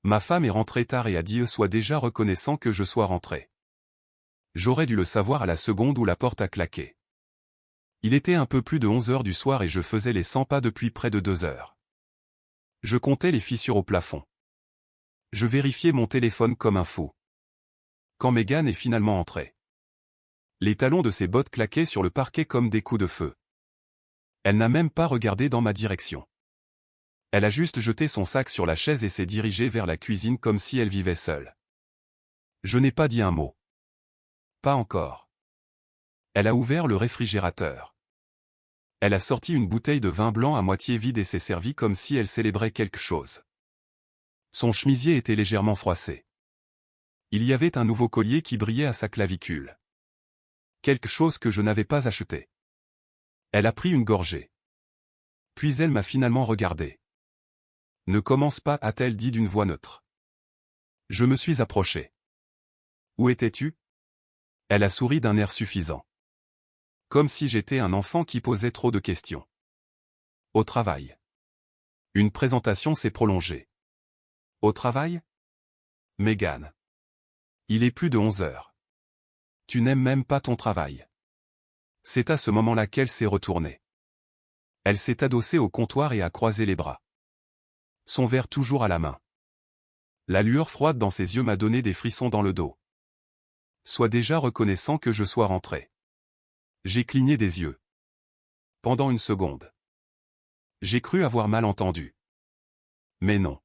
Ma femme est rentrée tard et a dit soit déjà reconnaissant que je sois rentré. J'aurais dû le savoir à la seconde où la porte a claqué. Il était un peu plus de 11 heures du soir et je faisais les 100 pas depuis près de 2 heures. Je comptais les fissures au plafond. Je vérifiais mon téléphone comme un fou. Quand Megan est finalement entrée. Les talons de ses bottes claquaient sur le parquet comme des coups de feu. Elle n'a même pas regardé dans ma direction. Elle a juste jeté son sac sur la chaise et s'est dirigée vers la cuisine comme si elle vivait seule. Je n'ai pas dit un mot. Pas encore. Elle a ouvert le réfrigérateur. Elle a sorti une bouteille de vin blanc à moitié vide et s'est servie comme si elle célébrait quelque chose. Son chemisier était légèrement froissé. Il y avait un nouveau collier qui brillait à sa clavicule. Quelque chose que je n'avais pas acheté. Elle a pris une gorgée. Puis elle m'a finalement regardé. « Ne commence pas » a-t-elle dit d'une voix neutre. Je me suis approché. « Où étais-tu » Elle a souri d'un air suffisant. Comme si j'étais un enfant qui posait trop de questions. Au travail. Une présentation s'est prolongée. Au travail ? Megan. Il est plus de 11 heures. Tu n'aimes même pas ton travail. C'est à ce moment-là qu'elle s'est retournée. Elle s'est adossée au comptoir et a croisé les bras. Son verre toujours à la main. La lueur froide dans ses yeux m'a donné des frissons dans le dos. Sois déjà reconnaissant que je sois rentré. J'ai cligné des yeux. Pendant une seconde. J'ai cru avoir mal entendu. Mais non.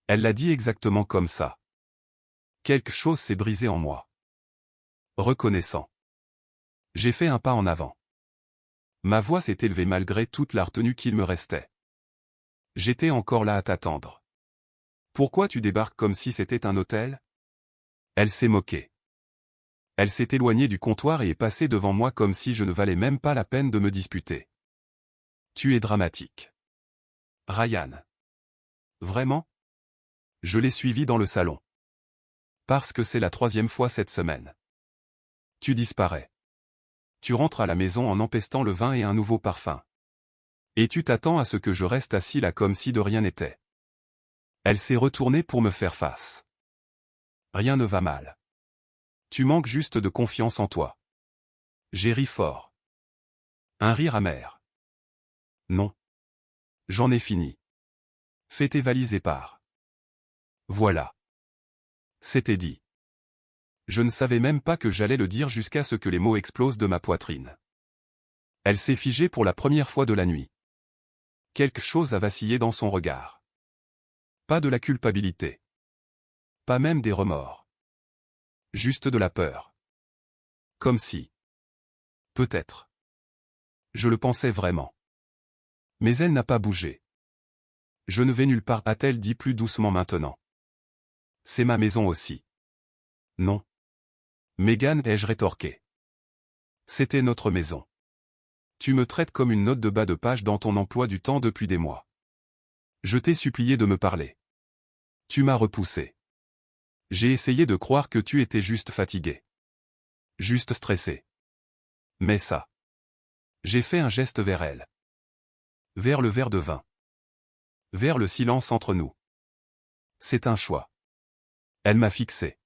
Elle l'a dit exactement comme ça. Quelque chose s'est brisé en moi. Reconnaissant. J'ai fait un pas en avant. Ma voix s'est élevée malgré toute la retenue qu'il me restait. J'étais encore là à t'attendre. Pourquoi tu débarques comme si c'était un hôtel ? Elle s'est moquée. Elle s'est éloignée du comptoir et est passée devant moi comme si je ne valais même pas la peine de me disputer. Tu es dramatique. Ryan. Vraiment ? Je l'ai suivi dans le salon. Parce que c'est la 3e fois cette semaine. Tu disparais. Tu rentres à la maison en empestant le vin et un nouveau parfum. Et tu t'attends à ce que je reste assis là comme si de rien n'était. Elle s'est retournée pour me faire face. Rien ne va mal. Tu manques juste de confiance en toi. J'ai ri fort. Un rire amer. Non. J'en ai fini. Fais tes valises et pars. Voilà. C'était dit. Je ne savais même pas que j'allais le dire jusqu'à ce que les mots explosent de ma poitrine. Elle s'est figée pour la première fois de la nuit. Quelque chose a vacillé dans son regard. Pas de la culpabilité. Pas même des remords. Juste de la peur. Comme si. Peut-être. Je le pensais vraiment. Mais elle n'a pas bougé. Je ne vais nulle part, a-t-elle dit plus doucement maintenant. C'est ma maison aussi. Non. Megan, ai-je rétorqué. C'était notre maison. Tu me traites comme une note de bas de page dans ton emploi du temps depuis des mois. Je t'ai supplié de me parler. Tu m'as repoussé. J'ai essayé de croire que tu étais juste fatigué. Juste stressé. Mais ça. J'ai fait un geste vers elle. Vers le verre de vin. Vers le silence entre nous. C'est un choix. Elle m'a fixé.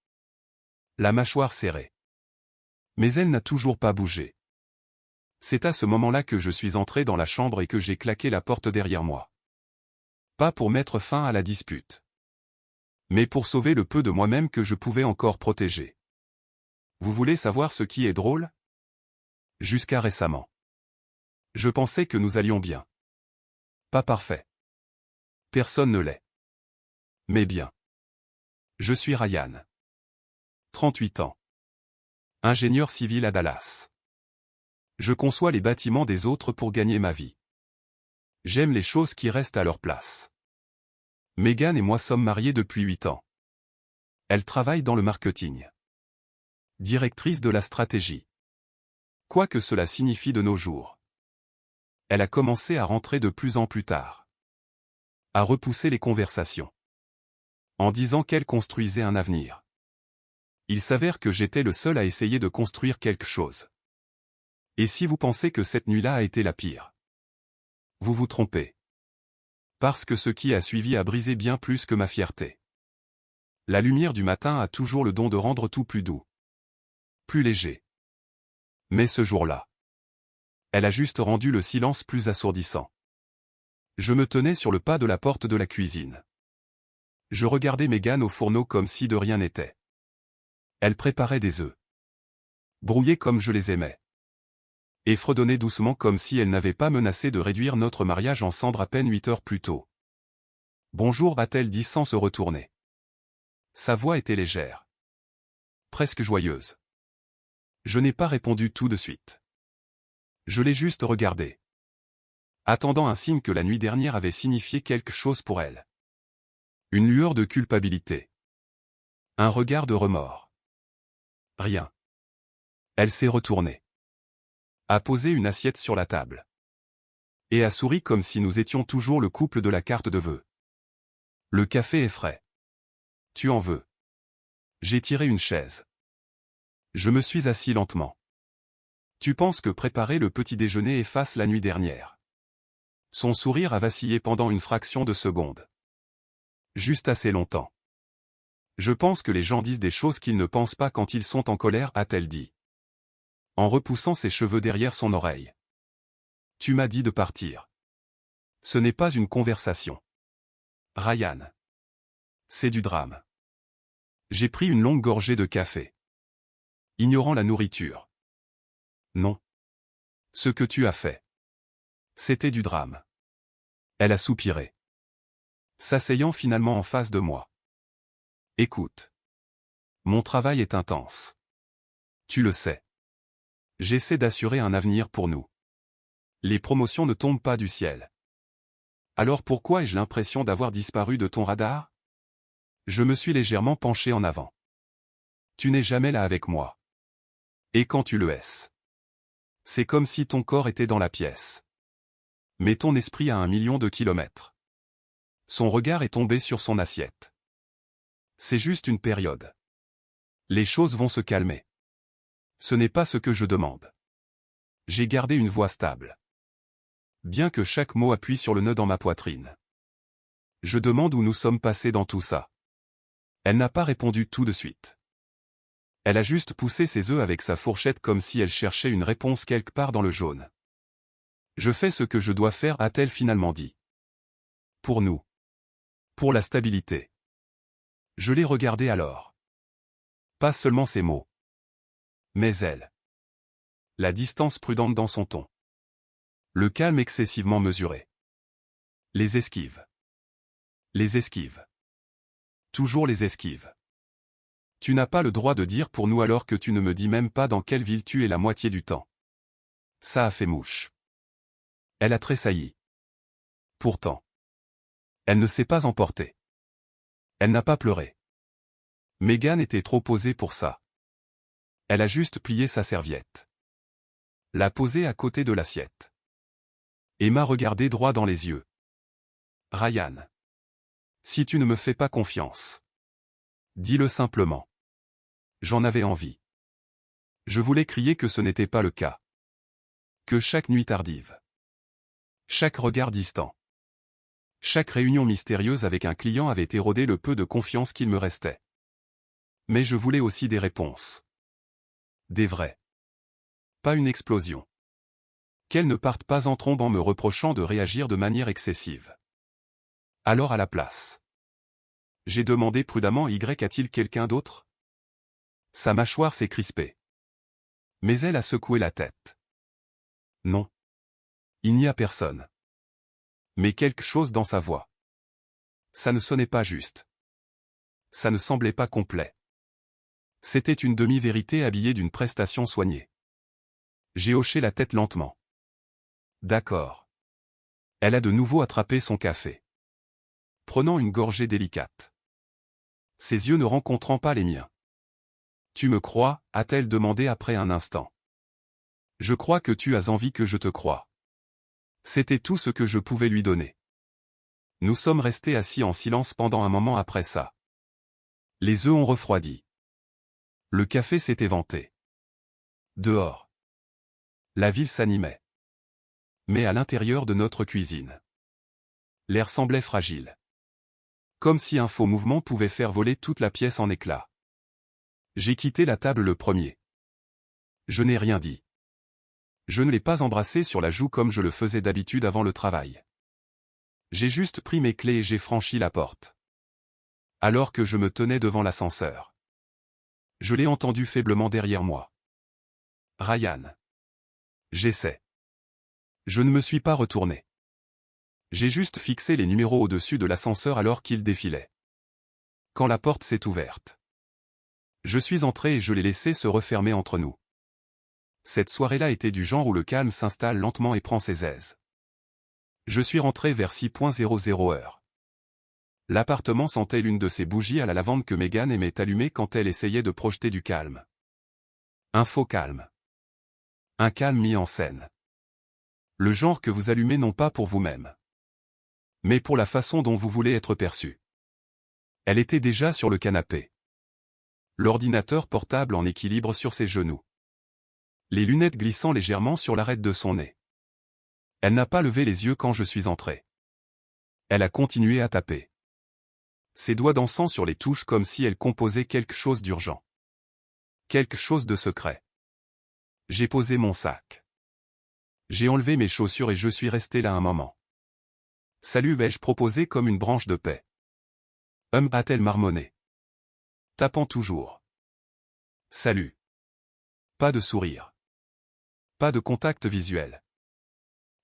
La mâchoire serrée. Mais elle n'a toujours pas bougé. C'est à ce moment-là que je suis entré dans la chambre et que j'ai claqué la porte derrière moi. Pas pour mettre fin à la dispute. Mais pour sauver le peu de moi-même que je pouvais encore protéger. Vous voulez savoir ce qui est drôle ? Jusqu'à récemment. Je pensais que nous allions bien. Pas parfait. Personne ne l'est. Mais bien. Je suis Ryan. 38 ans. Ingénieur civil à Dallas. Je conçois les bâtiments des autres pour gagner ma vie. J'aime les choses qui restent à leur place. Megan et moi sommes mariés depuis 8 ans. Elle travaille dans le marketing. Directrice de la stratégie. Quoi que cela signifie de nos jours. Elle a commencé à rentrer de plus en plus tard. À repousser les conversations. En disant qu'elle construisait un avenir. Il s'avère que j'étais le seul à essayer de construire quelque chose. Et si vous pensez que cette nuit-là a été la pire, vous vous trompez. Parce que ce qui a suivi a brisé bien plus que ma fierté. La lumière du matin a toujours le don de rendre tout plus doux. Plus léger. Mais ce jour-là, elle a juste rendu le silence plus assourdissant. Je me tenais sur le pas de la porte de la cuisine. Je regardais Megan au fourneau comme si de rien n'était. Elle préparait des œufs. Brouillés comme je les aimais. Et fredonnait doucement comme si elle n'avait pas menacé de réduire notre mariage en cendres à peine 8 heures plus tôt. Bonjour, a-t-elle dit sans se retourner. Sa voix était légère. Presque joyeuse. Je n'ai pas répondu tout de suite. Je l'ai juste regardée. Attendant un signe que la nuit dernière avait signifié quelque chose pour elle. Une lueur de culpabilité. Un regard de remords. Rien. Elle s'est retournée. A posé une assiette sur la table. Et a souri comme si nous étions toujours le couple de la carte de vœux. Le café est frais. Tu en veux? J'ai tiré une chaise. Je me suis assis lentement. Tu penses que préparer le petit déjeuner efface la nuit dernière? Son sourire a vacillé pendant une fraction de seconde. Juste assez longtemps. Je pense que les gens disent des choses qu'ils ne pensent pas quand ils sont en colère, a-t-elle dit. En repoussant ses cheveux derrière son oreille. Tu m'as dit de partir. Ce n'est pas une conversation. Ryan. C'est du drame. J'ai pris une longue gorgée de café. Ignorant la nourriture. Non. Ce que tu as fait. C'était du drame. Elle a soupiré. S'asseyant finalement en face de moi. Écoute. Mon travail est intense. Tu le sais. J'essaie d'assurer un avenir pour nous. Les promotions ne tombent pas du ciel. Alors pourquoi ai-je l'impression d'avoir disparu de ton radar? Je me suis légèrement penché en avant. Tu n'es jamais là avec moi. Et quand tu le es, c'est comme si ton corps était dans la pièce. Mais ton esprit a 1 million de kilomètres. Son regard est tombé sur son assiette. C'est juste une période. Les choses vont se calmer. Ce n'est pas ce que je demande. J'ai gardé une voix stable. Bien que chaque mot appuie sur le nœud dans ma poitrine. Je demande où nous sommes passés dans tout ça. Elle n'a pas répondu tout de suite. Elle a juste poussé ses œufs avec sa fourchette comme si elle cherchait une réponse quelque part dans le jaune. Je fais ce que je dois faire, a-t-elle finalement dit. Pour nous. Pour la stabilité. Je l'ai regardée alors. Pas seulement ses mots. Mais elle. La distance prudente dans son ton. Le calme excessivement mesuré. Les esquives. Les esquives. Toujours les esquives. Tu n'as pas le droit de dire pour nous alors que tu ne me dis même pas dans quelle ville tu es la moitié du temps. Ça a fait mouche. Elle a tressailli. Pourtant. Elle ne s'est pas emportée. Elle n'a pas pleuré. Megan était trop posée pour ça. Elle a juste plié sa serviette. L'a posée à côté de l'assiette. Et m'a regardé droit dans les yeux. Ryan. Si tu ne me fais pas confiance. Dis-le simplement. J'en avais envie. Je voulais crier que ce n'était pas le cas. Que chaque nuit tardive. Chaque regard distant. Chaque réunion mystérieuse avec un client avait érodé le peu de confiance qu'il me restait. Mais je voulais aussi des réponses. Des vrais. Pas une explosion. Qu'elle ne parte pas en trombe en me reprochant de réagir de manière excessive. Alors à la place. J'ai demandé prudemment, y a-t-il quelqu'un d'autre? Sa mâchoire s'est crispée. Mais elle a secoué la tête. Non. Il n'y a personne. Mais quelque chose dans sa voix. Ça ne sonnait pas juste. Ça ne semblait pas complet. C'était une demi-vérité habillée d'une prestation soignée. J'ai hoché la tête lentement. D'accord. Elle a de nouveau attrapé son café. Prenant une gorgée délicate. Ses yeux ne rencontrant pas les miens. Tu me crois, a-t-elle demandé après un instant. Je crois que tu as envie que je te croie. C'était tout ce que je pouvais lui donner. Nous sommes restés assis en silence pendant un moment après ça. Les œufs ont refroidi. Le café s'est éventé. Dehors. La ville s'animait. Mais à l'intérieur de notre cuisine. L'air semblait fragile. Comme si un faux mouvement pouvait faire voler toute la pièce en éclats. J'ai quitté la table le premier. Je n'ai rien dit. Je ne l'ai pas embrassé sur la joue comme je le faisais d'habitude avant le travail. J'ai juste pris mes clés et j'ai franchi la porte. Alors que je me tenais devant l'ascenseur. Je l'ai entendu faiblement derrière moi. Ryan. J'essaie. Je ne me suis pas retourné. J'ai juste fixé les numéros au-dessus de l'ascenseur alors qu'il défilait. Quand la porte s'est ouverte. Je suis entré et je l'ai laissé se refermer entre nous. Cette soirée-là était du genre où le calme s'installe lentement et prend ses aises. Je suis rentré vers 6:00 heure. L'appartement sentait l'une de ces bougies à la lavande que Megan aimait allumer quand elle essayait de projeter du calme. Un faux calme. Un calme mis en scène. Le genre que vous allumez non pas pour vous-même, mais pour la façon dont vous voulez être perçu. Elle était déjà sur le canapé. L'ordinateur portable en équilibre sur ses genoux. Les lunettes glissant légèrement sur l'arête de son nez. Elle n'a pas levé les yeux quand je suis entré. Elle a continué à taper. Ses doigts dansant sur les touches comme si elle composait quelque chose d'urgent. Quelque chose de secret. J'ai posé mon sac. J'ai enlevé mes chaussures et je suis resté là un moment. Salut, ai-je proposé comme une branche de paix. A-t-elle marmonné. Tapant toujours. Salut. Pas de sourire. Pas de contact visuel.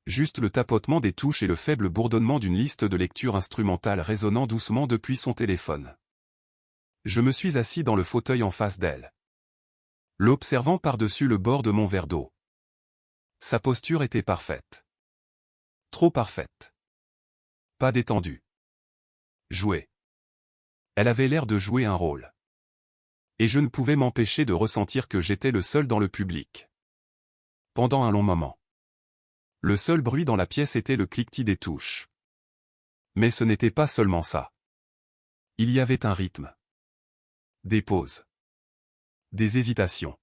Juste le tapotement des touches et le faible bourdonnement d'une liste de lecture instrumentale résonnant doucement depuis son téléphone. Je me suis assis dans le fauteuil en face d'elle. L'observant par-dessus le bord de mon verre d'eau. Sa posture était parfaite. Trop parfaite. Pas détendue. Jouer. Elle avait l'air de jouer un rôle. Et je ne pouvais m'empêcher de ressentir que j'étais le seul dans le public. Pendant un long moment. Le seul bruit dans la pièce était le cliquetis des touches. Mais ce n'était pas seulement ça. Il y avait un rythme. Des pauses. Des hésitations.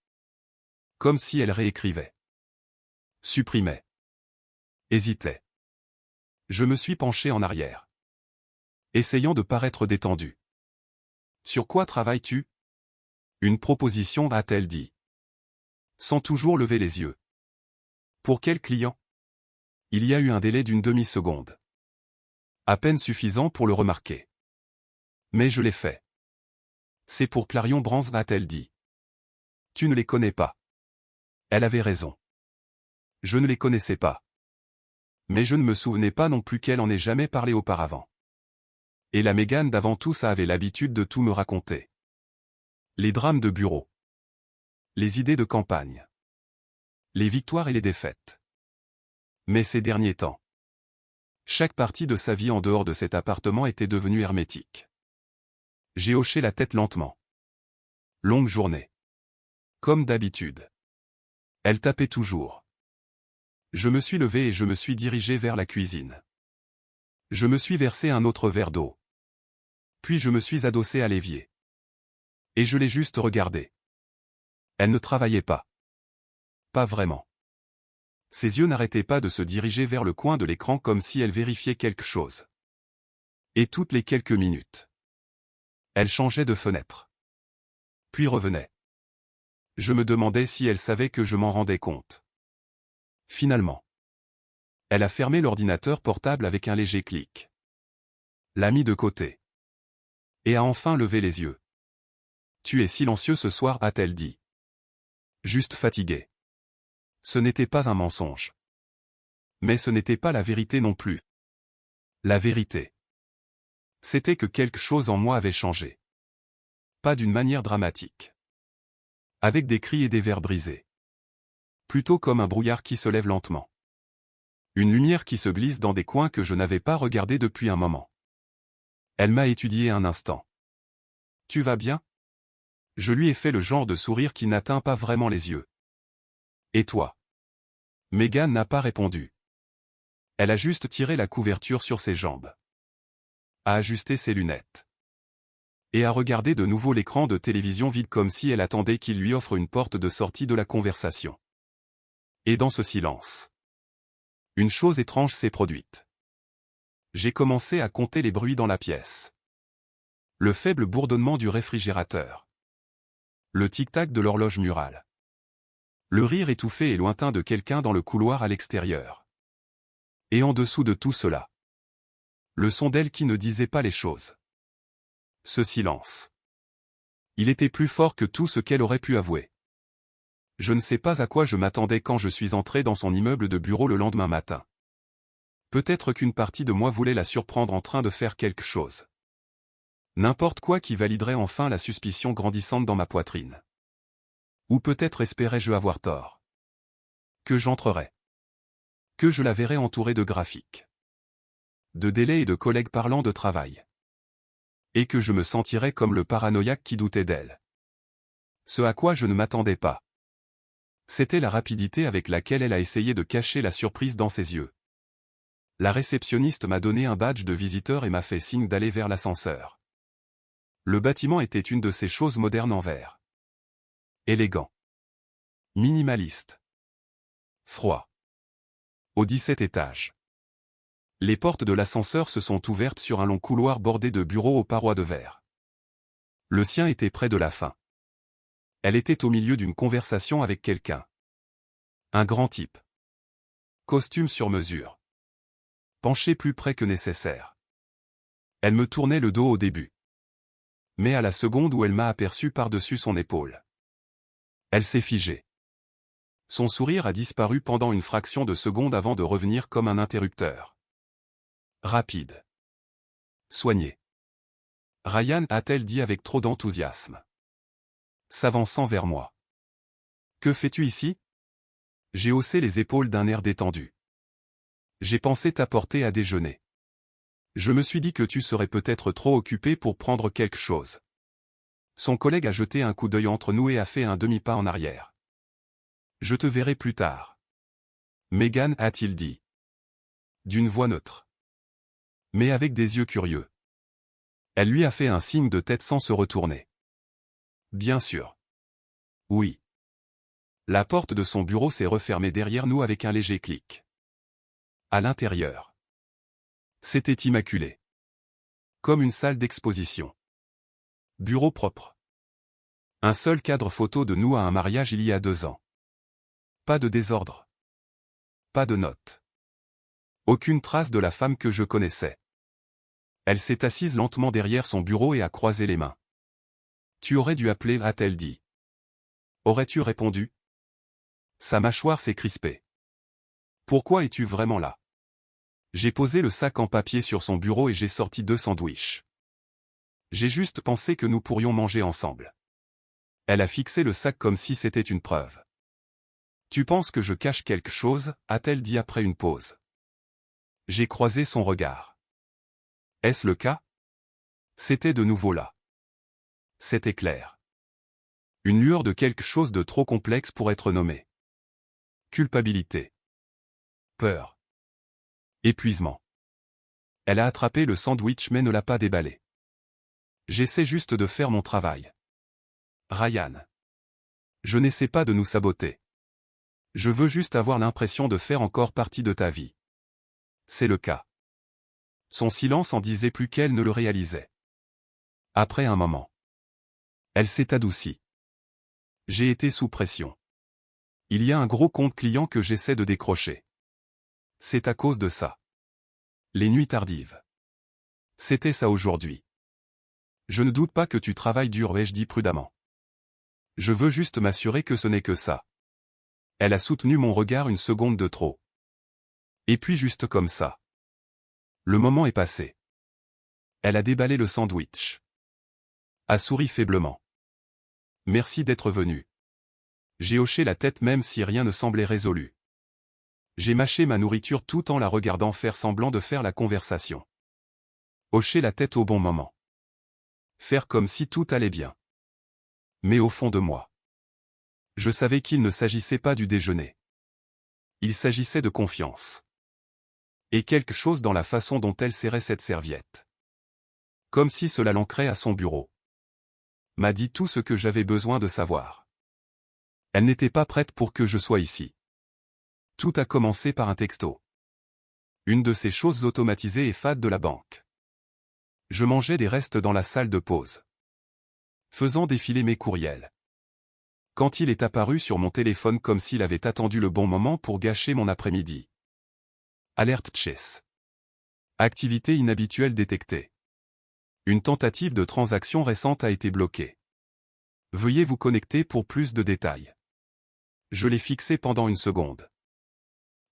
Comme si elle réécrivait. Supprimait. Hésitait. Je me suis penché en arrière. Essayant de paraître détendu. Sur quoi travailles-tu? Une proposition, a-t-elle dit. Sans toujours lever les yeux. Pour quel client? Il y a eu un délai d'une demi-seconde. À peine suffisant pour le remarquer. Mais je l'ai fait. C'est pour Clarion Brands, a-t-elle dit. Tu ne les connais pas. Elle avait raison. Je ne les connaissais pas. Mais je ne me souvenais pas non plus qu'elle en ait jamais parlé auparavant. Et la Mégane d'avant tout ça avait l'habitude de tout me raconter. Les drames de bureau. Les idées de campagne. Les victoires et les défaites. Mais ces derniers temps. Chaque partie de sa vie en dehors de cet appartement était devenue hermétique. J'ai hoché la tête lentement. Longue journée. Comme d'habitude. Elle tapait toujours. Je me suis levé et je me suis dirigé vers la cuisine. Je me suis versé un autre verre d'eau. Puis je me suis adossé à l'évier. Et je l'ai juste regardée. Elle ne travaillait pas. Pas vraiment. Ses yeux n'arrêtaient pas de se diriger vers le coin de l'écran comme si elle vérifiait quelque chose. Et toutes les quelques minutes. Elle changeait de fenêtre. Puis revenait. Je me demandais si elle savait que je m'en rendais compte. Finalement. Elle a fermé l'ordinateur portable avec un léger clic. L'a mis de côté. Et a enfin levé les yeux. Tu es silencieux ce soir, a-t-elle dit. Juste fatigué. Ce n'était pas un mensonge. Mais ce n'était pas la vérité non plus. La vérité. C'était que quelque chose en moi avait changé. Pas d'une manière dramatique. Avec des cris et des verres brisés. Plutôt comme un brouillard qui se lève lentement. Une lumière qui se glisse dans des coins que je n'avais pas regardés depuis un moment. Elle m'a étudié un instant. Tu vas bien? Je lui ai fait le genre de sourire qui n'atteint pas vraiment les yeux. Et toi? Megan n'a pas répondu. Elle a juste tiré la couverture sur ses jambes. A ajusté ses lunettes. Et a regardé de nouveau l'écran de télévision vide comme si elle attendait qu'il lui offre une porte de sortie de la conversation. Et dans ce silence. Une chose étrange s'est produite. J'ai commencé à compter les bruits dans la pièce. Le faible bourdonnement du réfrigérateur. Le tic-tac de l'horloge murale. Le rire étouffé et lointain de quelqu'un dans le couloir à l'extérieur. Et en dessous de tout cela, le son d'elle qui ne disait pas les choses. Ce silence. Il était plus fort que tout ce qu'elle aurait pu avouer. Je ne sais pas à quoi je m'attendais quand je suis entré dans son immeuble de bureau le lendemain matin. Peut-être qu'une partie de moi voulait la surprendre en train de faire quelque chose. N'importe quoi qui validerait enfin la suspicion grandissante dans ma poitrine. Ou peut-être espérais-je avoir tort. Que j'entrerais. Que je la verrais entourée de graphiques. De délais et de collègues parlant de travail. Et que je me sentirais comme le paranoïaque qui doutait d'elle. Ce à quoi je ne m'attendais pas. C'était la rapidité avec laquelle elle a essayé de cacher la surprise dans ses yeux. La réceptionniste m'a donné un badge de visiteur et m'a fait signe d'aller vers l'ascenseur. Le bâtiment était une de ces choses modernes en verre. Élégant. Minimaliste. Froid. Au 17 étage. Les portes de l'ascenseur se sont ouvertes sur un long couloir bordé de bureaux aux parois de verre. Le sien était près de la fin. Elle était au milieu d'une conversation avec quelqu'un. Un grand type. Costume sur mesure. Penché plus près que nécessaire. Elle me tournait le dos au début. Mais à la seconde où elle m'a aperçu par-dessus son épaule, elle s'est figée. Son sourire a disparu pendant une fraction de seconde avant de revenir comme un interrupteur. Rapide. Soigné. Ryan, a-t-elle dit avec trop d'enthousiasme. S'avançant vers moi. Que fais-tu ici? J'ai haussé les épaules d'un air détendu. J'ai pensé t'apporter à déjeuner. Je me suis dit que tu serais peut-être trop occupé pour prendre quelque chose. Son collègue a jeté un coup d'œil entre nous et a fait un demi-pas en arrière. Je te verrai plus tard. Megan, a-t-il dit. D'une voix neutre. Mais avec des yeux curieux. Elle lui a fait un signe de tête sans se retourner. Bien sûr. Oui. La porte de son bureau s'est refermée derrière nous avec un léger clic. À l'intérieur. C'était immaculé. Comme une salle d'exposition. Bureau propre. Un seul cadre photo de nous à un mariage il y a 2 ans. Pas de désordre. Pas de notes. Aucune trace de la femme que je connaissais. Elle s'est assise lentement derrière son bureau et a croisé les mains. Tu aurais dû appeler, a-t-elle dit. Aurais-tu répondu? Sa mâchoire s'est crispée. Pourquoi es-tu vraiment là? J'ai posé le sac en papier sur son bureau et j'ai sorti 2 sandwichs. J'ai juste pensé que nous pourrions manger ensemble. Elle a fixé le sac comme si c'était une preuve. Tu penses que je cache quelque chose, a-t-elle dit après une pause. J'ai croisé son regard. Est-ce le cas? C'était de nouveau là. C'était clair. Une lueur de quelque chose de trop complexe pour être nommé. Culpabilité. Peur. Épuisement. Elle a attrapé le sandwich mais ne l'a pas déballé. J'essaie juste de faire mon travail. Ryan. Je n'essaie pas de nous saboter. Je veux juste avoir l'impression de faire encore partie de ta vie. C'est le cas. Son silence en disait plus qu'elle ne le réalisait. Après un moment. Elle s'est adoucie. J'ai été sous pression. Il y a un gros compte client que j'essaie de décrocher. C'est à cause de ça. Les nuits tardives. C'était ça aujourd'hui. Je ne doute pas que tu travailles dur, ai-je dit prudemment. Je veux juste m'assurer que ce n'est que ça. Elle a soutenu mon regard une seconde de trop. Et puis juste comme ça. Le moment est passé. Elle a déballé le sandwich. A souri faiblement. Merci d'être venu. J'ai hoché la tête même si rien ne semblait résolu. J'ai mâché ma nourriture tout en la regardant faire semblant de faire la conversation. Hocher la tête au bon moment. Faire comme si tout allait bien. Mais au fond de moi, je savais qu'il ne s'agissait pas du déjeuner. Il s'agissait de confiance. Et quelque chose dans la façon dont elle serrait cette serviette. Comme si cela l'ancrait à son bureau. M'a dit tout ce que j'avais besoin de savoir. Elle n'était pas prête pour que je sois ici. Tout a commencé par un texto. Une de ces choses automatisées et fades de la banque. Je mangeais des restes dans la salle de pause, faisant défiler mes courriels, quand il est apparu sur mon téléphone comme s'il avait attendu le bon moment pour gâcher mon après-midi. Alerte Chase. Activité inhabituelle détectée. Une tentative de transaction récente a été bloquée. Veuillez vous connecter pour plus de détails. Je l'ai fixé pendant une seconde.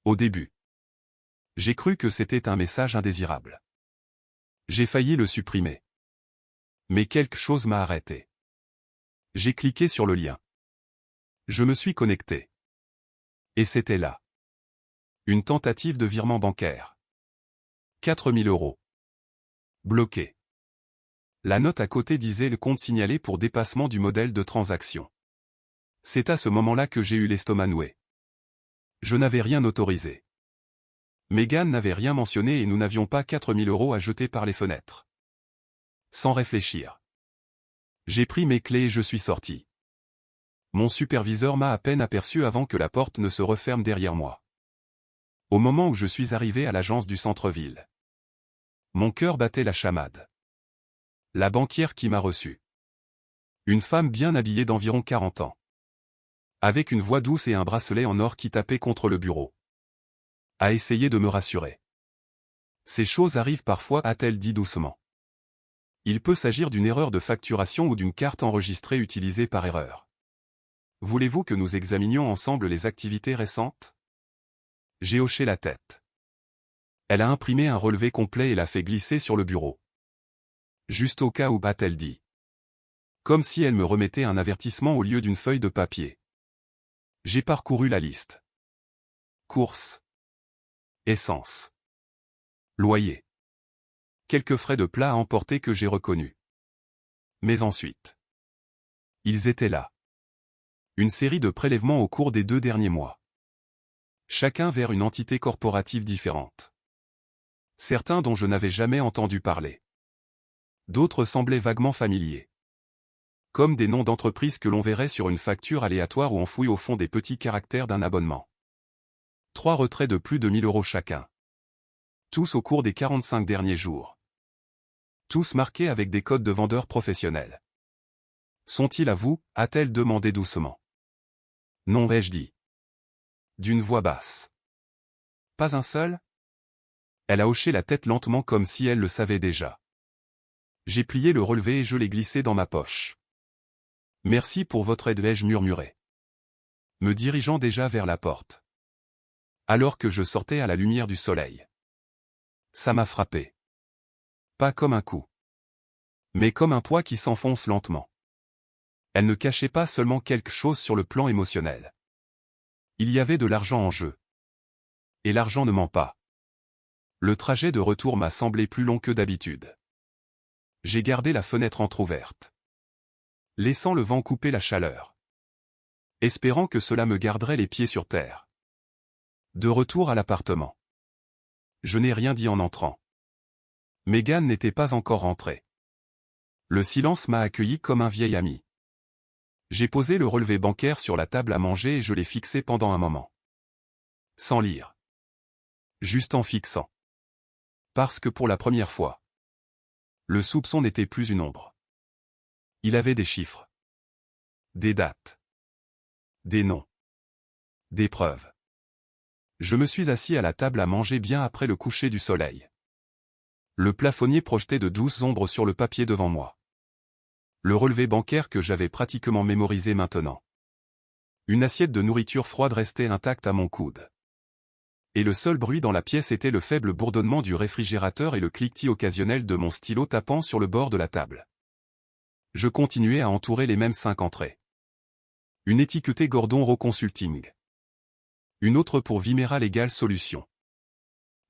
Au début, j'ai cru que c'était un message indésirable. J'ai failli le supprimer. Mais quelque chose m'a arrêté. J'ai cliqué sur le lien. Je me suis connecté. Et c'était là. Une tentative de virement bancaire. 4 000 €. Bloqué. La note à côté disait le compte signalé pour dépassement du modèle de transaction. C'est à ce moment-là que j'ai eu l'estomac noué. Je n'avais rien autorisé. Megan n'avait rien mentionné et nous n'avions pas 4 000 € à jeter par les fenêtres. Sans réfléchir, j'ai pris mes clés et je suis sorti. Mon superviseur m'a à peine aperçu avant que la porte ne se referme derrière moi. Au moment où je suis arrivé à l'agence du centre-ville, mon cœur battait la chamade. La banquière qui m'a reçu. Une femme bien habillée d'environ 40 ans. Avec une voix douce et un bracelet en or qui tapait contre le bureau. A essayé de me rassurer. Ces choses arrivent parfois, a-t-elle dit doucement. Il peut s'agir d'une erreur de facturation ou d'une carte enregistrée utilisée par erreur. Voulez-vous que nous examinions ensemble les activités récentes? J'ai hoché la tête. Elle a imprimé un relevé complet et l'a fait glisser sur le bureau. Juste au cas où, a-t-elle dit. Comme si elle me remettait un avertissement au lieu d'une feuille de papier. J'ai parcouru la liste. Courses. Essence. Loyer. Quelques frais de plat à emporter que j'ai reconnus. Mais ensuite. Ils étaient là. Une série de prélèvements au cours des 2 derniers mois. Chacun vers une entité corporative différente. Certains dont je n'avais jamais entendu parler. D'autres semblaient vaguement familiers. Comme des noms d'entreprises que l'on verrait sur une facture aléatoire ou enfouis au fond des petits caractères d'un abonnement. 3 retraits de plus de 1 000 € chacun. Tous au cours des 45 derniers jours. Tous marqués avec des codes de vendeurs professionnels. Sont-ils à vous? A-t-elle demandé doucement. Non, ai-je dit. D'une voix basse. Pas un seul? Elle a hoché la tête lentement comme si elle le savait déjà. J'ai plié le relevé et je l'ai glissé dans ma poche. Merci pour votre aide, ai-je murmuré. Me dirigeant déjà vers la porte. Alors que je sortais à la lumière du soleil. Ça m'a frappé. Pas comme un coup. Mais comme un poids qui s'enfonce lentement. Elle ne cachait pas seulement quelque chose sur le plan émotionnel. Il y avait de l'argent en jeu. Et l'argent ne ment pas. Le trajet de retour m'a semblé plus long que d'habitude. J'ai gardé la fenêtre entr'ouverte. Laissant le vent couper la chaleur. Espérant que cela me garderait les pieds sur terre. De retour à l'appartement. Je n'ai rien dit en entrant. Megan n'était pas encore rentrée. Le silence m'a accueilli comme un vieil ami. J'ai posé le relevé bancaire sur la table à manger et je l'ai fixé pendant un moment. Sans lire. Juste en fixant. Parce que pour la première fois, le soupçon n'était plus une ombre. Il avait des chiffres. Des dates. Des noms. Des preuves. Je me suis assis à la table à manger bien après le coucher du soleil. Le plafonnier projetait de douces ombres sur le papier devant moi. Le relevé bancaire que j'avais pratiquement mémorisé maintenant. Une assiette de nourriture froide restait intacte à mon coude. Et le seul bruit dans la pièce était le faible bourdonnement du réfrigérateur et le cliquetis occasionnel de mon stylo tapant sur le bord de la table. Je continuais à entourer les mêmes 5 entrées. Une étiquetée Gordon Rowe Consulting. Une autre pour Vimera Legal Solutions.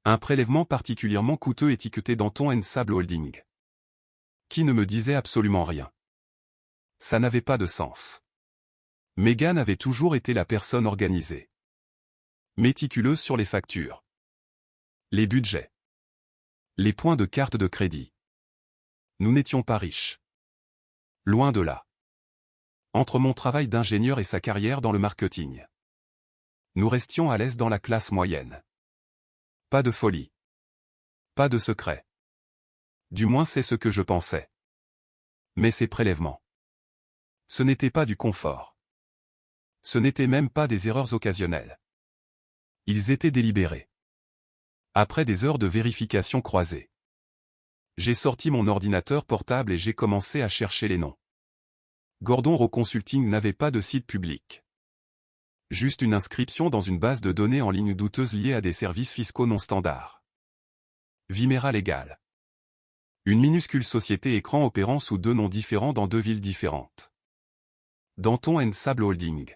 Un prélèvement particulièrement coûteux étiqueté Danton & Sable Holding. Qui ne me disait absolument rien. Ça n'avait pas de sens. Megan avait toujours été la personne organisée. Méticuleuse sur les factures. Les budgets. Les points de carte de crédit. Nous n'étions pas riches. Loin de là. Entre mon travail d'ingénieur et sa carrière dans le marketing. Nous restions à l'aise dans la classe moyenne. Pas de folie. Pas de secret. Du moins c'est ce que je pensais. Mais ces prélèvements. Ce n'était pas du confort. Ce n'étaient même pas des erreurs occasionnelles. Ils étaient délibérés. Après des heures de vérification croisée, j'ai sorti mon ordinateur portable et j'ai commencé à chercher les noms. Gordon Rowe Consulting n'avait pas de site public. Juste une inscription dans une base de données en ligne douteuse liée à des services fiscaux non standards. Vimera Legal. Une minuscule société écran opérant sous deux noms différents dans deux villes différentes. Danton & Sable Holding.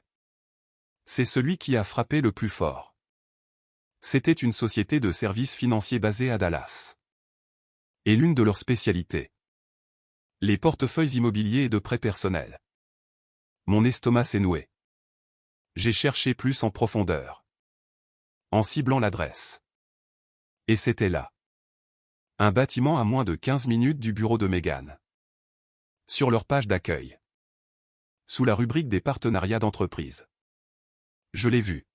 C'est celui qui a frappé le plus fort. C'était une société de services financiers basée à Dallas. Et l'une de leurs spécialités. Les portefeuilles immobiliers et de prêts personnels. Mon estomac s'est noué. J'ai cherché plus en profondeur. En ciblant l'adresse. Et c'était là. Un bâtiment à moins de 15 minutes du bureau de Meghan. Sur leur page d'accueil. Sous la rubrique des partenariats d'entreprise. Je l'ai vu.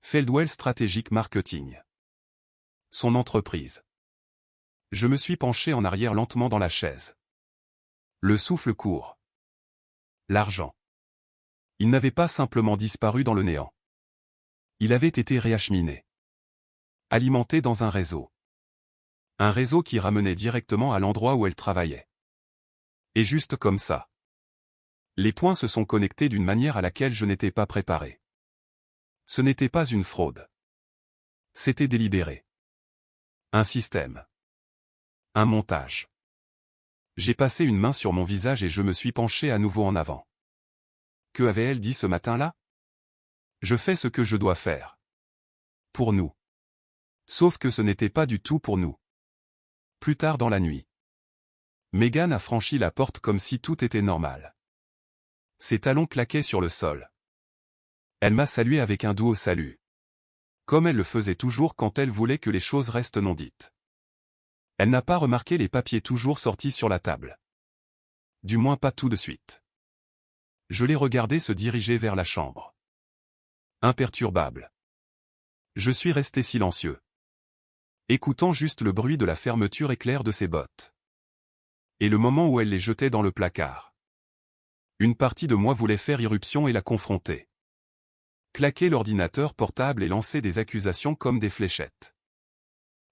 Feldwell Strategic Marketing. Son entreprise. Je me suis penché en arrière lentement dans la chaise. Le souffle court. L'argent. Il n'avait pas simplement disparu dans le néant. Il avait été réacheminé. Alimenté dans un réseau. Un réseau qui ramenait directement à l'endroit où elle travaillait. Et juste comme ça. Les points se sont connectés d'une manière à laquelle je n'étais pas préparé. Ce n'était pas une fraude. C'était délibéré. Un système. Un montage. J'ai passé une main sur mon visage et je me suis penché à nouveau en avant. Que avait-elle dit ce matin-là? Je fais ce que je dois faire. Pour nous. Sauf que ce n'était pas du tout pour nous. Plus tard dans la nuit. Meghan a franchi la porte comme si tout était normal. Ses talons claquaient sur le sol. Elle m'a salué avec un doux salut. Comme elle le faisait toujours quand elle voulait que les choses restent non dites. Elle n'a pas remarqué les papiers toujours sortis sur la table. Du moins pas tout de suite. Je l'ai regardé se diriger vers la chambre. Imperturbable. Je suis resté silencieux. Écoutant juste le bruit de la fermeture éclair de ses bottes. Et le moment où elle les jetait dans le placard. Une partie de moi voulait faire irruption et la confronter. Claquer l'ordinateur portable et lancer des accusations comme des fléchettes.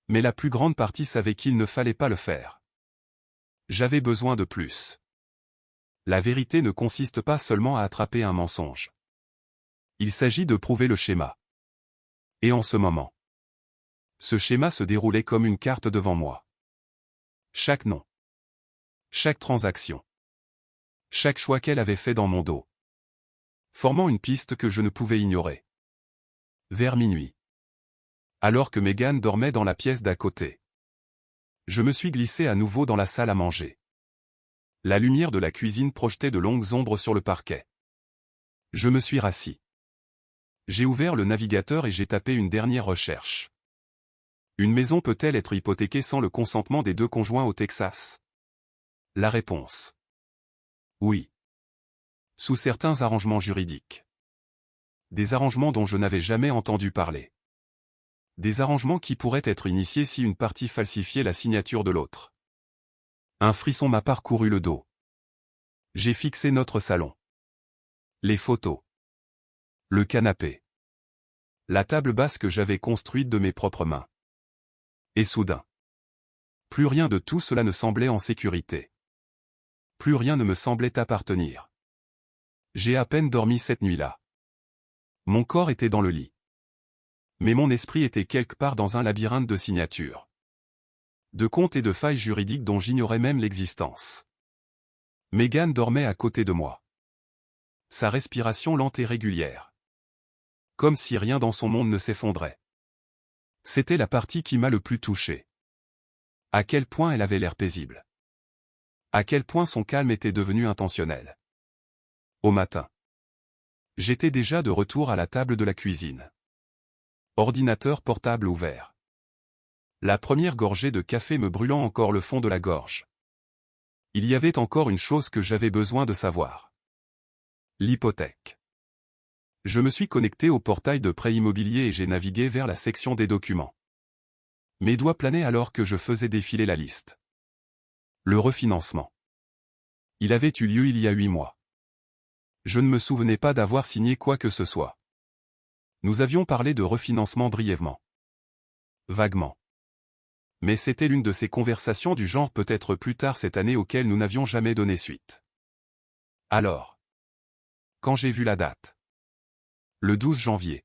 Mais la plus grande partie savait qu'il ne fallait pas le faire. J'avais besoin de plus. La vérité ne consiste pas seulement à attraper un mensonge. Il s'agit de prouver le schéma. Et en ce moment, ce schéma se déroulait comme une carte devant moi. Chaque nom. Chaque transaction. Chaque choix qu'elle avait fait dans mon dos. Formant une piste que je ne pouvais ignorer. Vers minuit. Alors que Meghan dormait dans la pièce d'à côté. Je me suis glissé à nouveau dans la salle à manger. La lumière de la cuisine projetait de longues ombres sur le parquet. Je me suis rassis. J'ai ouvert le navigateur et j'ai tapé une dernière recherche. Une maison peut-elle être hypothéquée sans le consentement des deux conjoints au Texas? La réponse. Oui. Sous certains arrangements juridiques. Des arrangements dont je n'avais jamais entendu parler. Des arrangements qui pourraient être initiés si une partie falsifiait la signature de l'autre. Un frisson m'a parcouru le dos. J'ai fixé notre salon. Les photos. Le canapé. La table basse que j'avais construite de mes propres mains. Et soudain. Plus rien de tout cela ne semblait en sécurité. Plus rien ne me semblait appartenir. J'ai à peine dormi cette nuit-là. Mon corps était dans le lit. Mais mon esprit était quelque part dans un labyrinthe de signatures. De comptes et de failles juridiques dont j'ignorais même l'existence. Meghan dormait à côté de moi. Sa respiration lente et régulière. Comme si rien dans son monde ne s'effondrait. C'était la partie qui m'a le plus touché. À quel point elle avait l'air paisible. À quel point son calme était devenu intentionnel. Au matin. J'étais déjà de retour à la table de la cuisine. Ordinateur portable ouvert. La première gorgée de café me brûlant encore le fond de la gorge. Il y avait encore une chose que j'avais besoin de savoir. L'hypothèque. Je me suis connecté au portail de prêt immobilier et j'ai navigué vers la section des documents. Mes doigts planaient alors que je faisais défiler la liste. Le refinancement. Il avait eu lieu il y a 8 mois. Je ne me souvenais pas d'avoir signé quoi que ce soit. Nous avions parlé de refinancement brièvement. Vaguement. Mais c'était l'une de ces conversations du genre peut-être plus tard cette année auxquelles nous n'avions jamais donné suite. Alors. Quand j'ai vu la date. Le 12 janvier.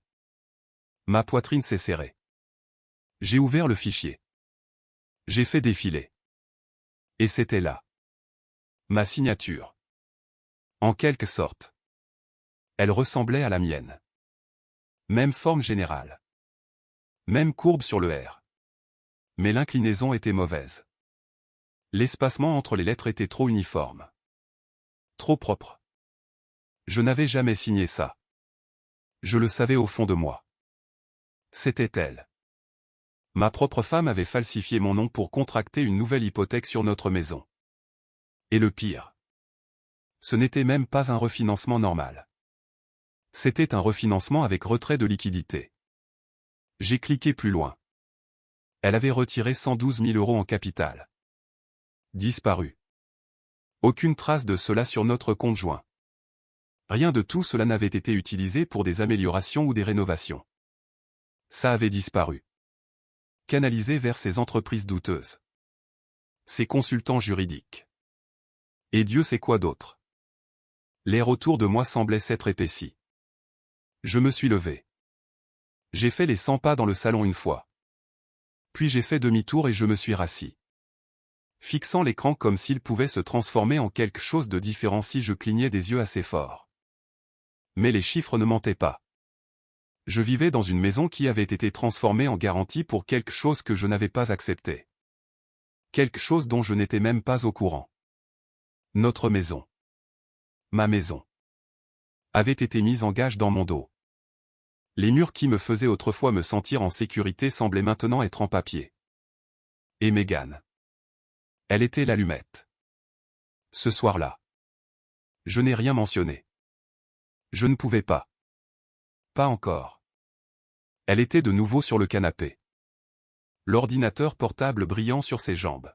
Ma poitrine s'est serrée. J'ai ouvert le fichier. J'ai fait défiler. Et c'était là. Ma signature. En quelque sorte. Elle ressemblait à la mienne. Même forme générale. Même courbe sur le R. Mais l'inclinaison était mauvaise. L'espacement entre les lettres était trop uniforme. Trop propre. Je n'avais jamais signé ça. Je le savais au fond de moi. C'était elle. Ma propre femme avait falsifié mon nom pour contracter une nouvelle hypothèque sur notre maison. Et le pire. Ce n'était même pas un refinancement normal. C'était un refinancement avec retrait de liquidité. J'ai cliqué plus loin. Elle avait retiré 112 000 € en capital. Disparu. Aucune trace de cela sur notre compte joint. Rien de tout cela n'avait été utilisé pour des améliorations ou des rénovations. Ça avait disparu. Canalisé vers ces entreprises douteuses. Ces consultants juridiques. Et Dieu sait quoi d'autre. L'air autour de moi semblait s'être épaissi. Je me suis levé. J'ai fait les 100 pas dans le salon une fois. Puis j'ai fait demi-tour et je me suis rassis. Fixant l'écran comme s'il pouvait se transformer en quelque chose de différent si je clignais des yeux assez fort. Mais les chiffres ne mentaient pas. Je vivais dans une maison qui avait été transformée en garantie pour quelque chose que je n'avais pas accepté. Quelque chose dont je n'étais même pas au courant. Notre maison. Ma maison. Avait été mise en gage dans mon dos. Les murs qui me faisaient autrefois me sentir en sécurité semblaient maintenant être en papier. Et Mégane. Elle était l'allumette. Ce soir-là. Je n'ai rien mentionné. Je ne pouvais pas. Pas encore. Elle était de nouveau sur le canapé. L'ordinateur portable brillant sur ses jambes.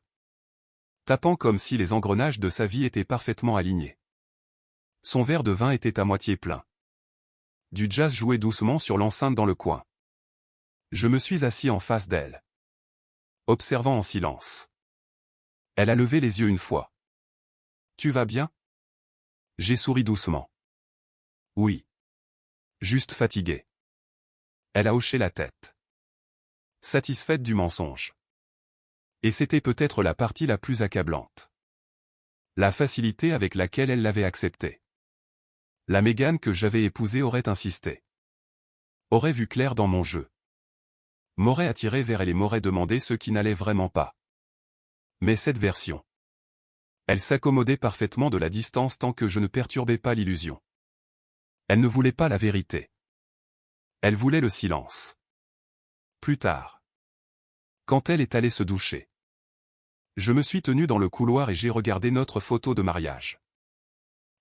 Tapant comme si les engrenages de sa vie étaient parfaitement alignés. Son verre de vin était à moitié plein. Du jazz jouait doucement sur l'enceinte dans le coin. Je me suis assis en face d'elle. Observant en silence. Elle a levé les yeux une fois. « Tu vas bien ?» J'ai souri doucement. « Oui. Juste fatigué. » Elle a hoché la tête. Satisfaite du mensonge. Et c'était peut-être la partie la plus accablante. La facilité avec laquelle elle l'avait accepté. La Mégane que j'avais épousée aurait insisté. Aurait vu clair dans mon jeu. M'aurait attiré vers elle et m'aurait demandé ce qui n'allait vraiment pas. Mais cette version. Elle s'accommodait parfaitement de la distance tant que je ne perturbais pas l'illusion. Elle ne voulait pas la vérité. Elle voulait le silence. Plus tard. Quand elle est allée se doucher. Je me suis tenu dans le couloir et j'ai regardé notre photo de mariage.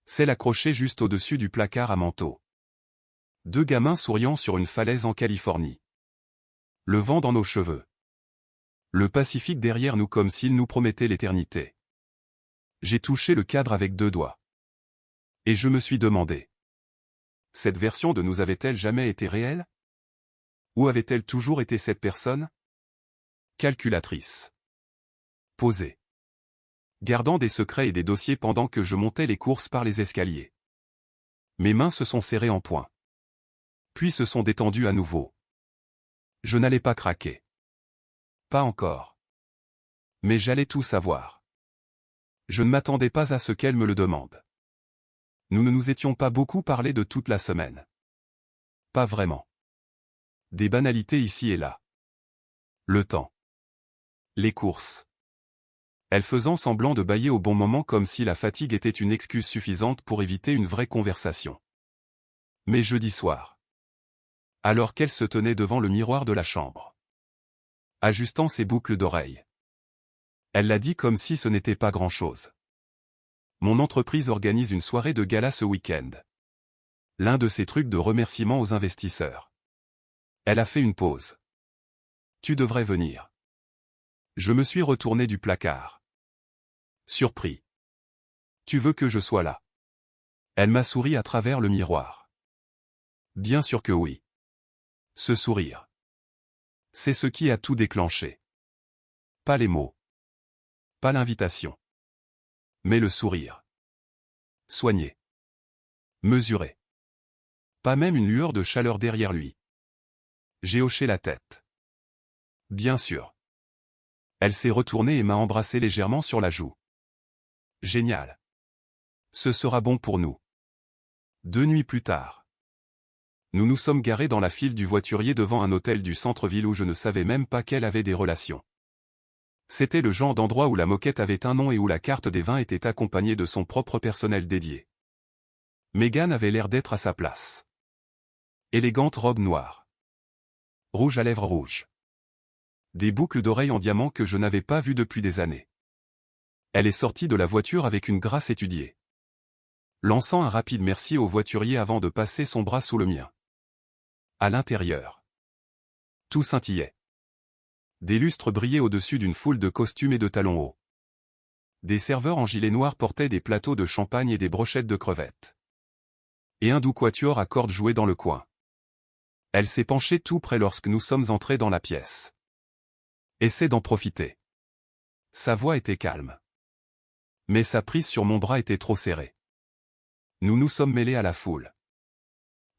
Celle accrochée juste au-dessus du placard à manteau. 2 gamins souriant sur une falaise en Californie. Le vent dans nos cheveux. Le Pacifique derrière nous comme s'il nous promettait l'éternité. J'ai touché le cadre avec 2 doigts. Et je me suis demandé. Cette version de nous avait-elle jamais été réelle? Ou avait-elle toujours été cette personne? Calculatrice. Posée. Gardant des secrets et des dossiers pendant que je montais les courses par les escaliers. Mes mains se sont serrées en poing. Puis se sont détendues à nouveau. Je n'allais pas craquer. Pas encore. Mais j'allais tout savoir. Je ne m'attendais pas à ce qu'elle me le demande. Nous ne nous étions pas beaucoup parlé de toute la semaine. Pas vraiment. Des banalités ici et là. Le temps. Les courses. Elle faisant semblant de bâiller au bon moment comme si la fatigue était une excuse suffisante pour éviter une vraie conversation. Mais jeudi soir. Alors qu'elle se tenait devant le miroir de la chambre. Ajustant ses boucles d'oreilles. Elle l'a dit comme si ce n'était pas grand-chose. Mon entreprise organise une soirée de gala ce week-end. L'un de ces trucs de remerciement aux investisseurs. Elle a fait une pause. Tu devrais venir. Je me suis retourné du placard. Surpris. Tu veux que je sois là? Elle m'a souri à travers le miroir. Bien sûr que oui. Ce sourire. C'est ce qui a tout déclenché. Pas les mots. Pas l'invitation. Mais le sourire. Soigné. Mesuré. Pas même une lueur de chaleur derrière lui. J'ai hoché la tête. Bien sûr. Elle s'est retournée et m'a embrassé légèrement sur la joue. Génial. Ce sera bon pour nous. 2 nuits plus tard. Nous nous sommes garés dans la file du voiturier devant un hôtel du centre-ville où je ne savais même pas qu'elle avait des relations. C'était le genre d'endroit où la moquette avait un nom et où la carte des vins était accompagnée de son propre personnel dédié. Megan avait l'air d'être à sa place. Élégante robe noire. Rouge à lèvres rouges. Des boucles d'oreilles en diamant que je n'avais pas vues depuis des années. Elle est sortie de la voiture avec une grâce étudiée. Lançant un rapide merci au voiturier avant de passer son bras sous le mien. À l'intérieur. Tout scintillait. Des lustres brillaient au-dessus d'une foule de costumes et de talons hauts. Des serveurs en gilet noir portaient des plateaux de champagne et des brochettes de crevettes. Et un doux quatuor à cordes jouait dans le coin. Elle s'est penchée tout près lorsque nous sommes entrés dans la pièce. Essaie d'en profiter. Sa voix était calme. Mais sa prise sur mon bras était trop serrée. Nous nous sommes mêlés à la foule.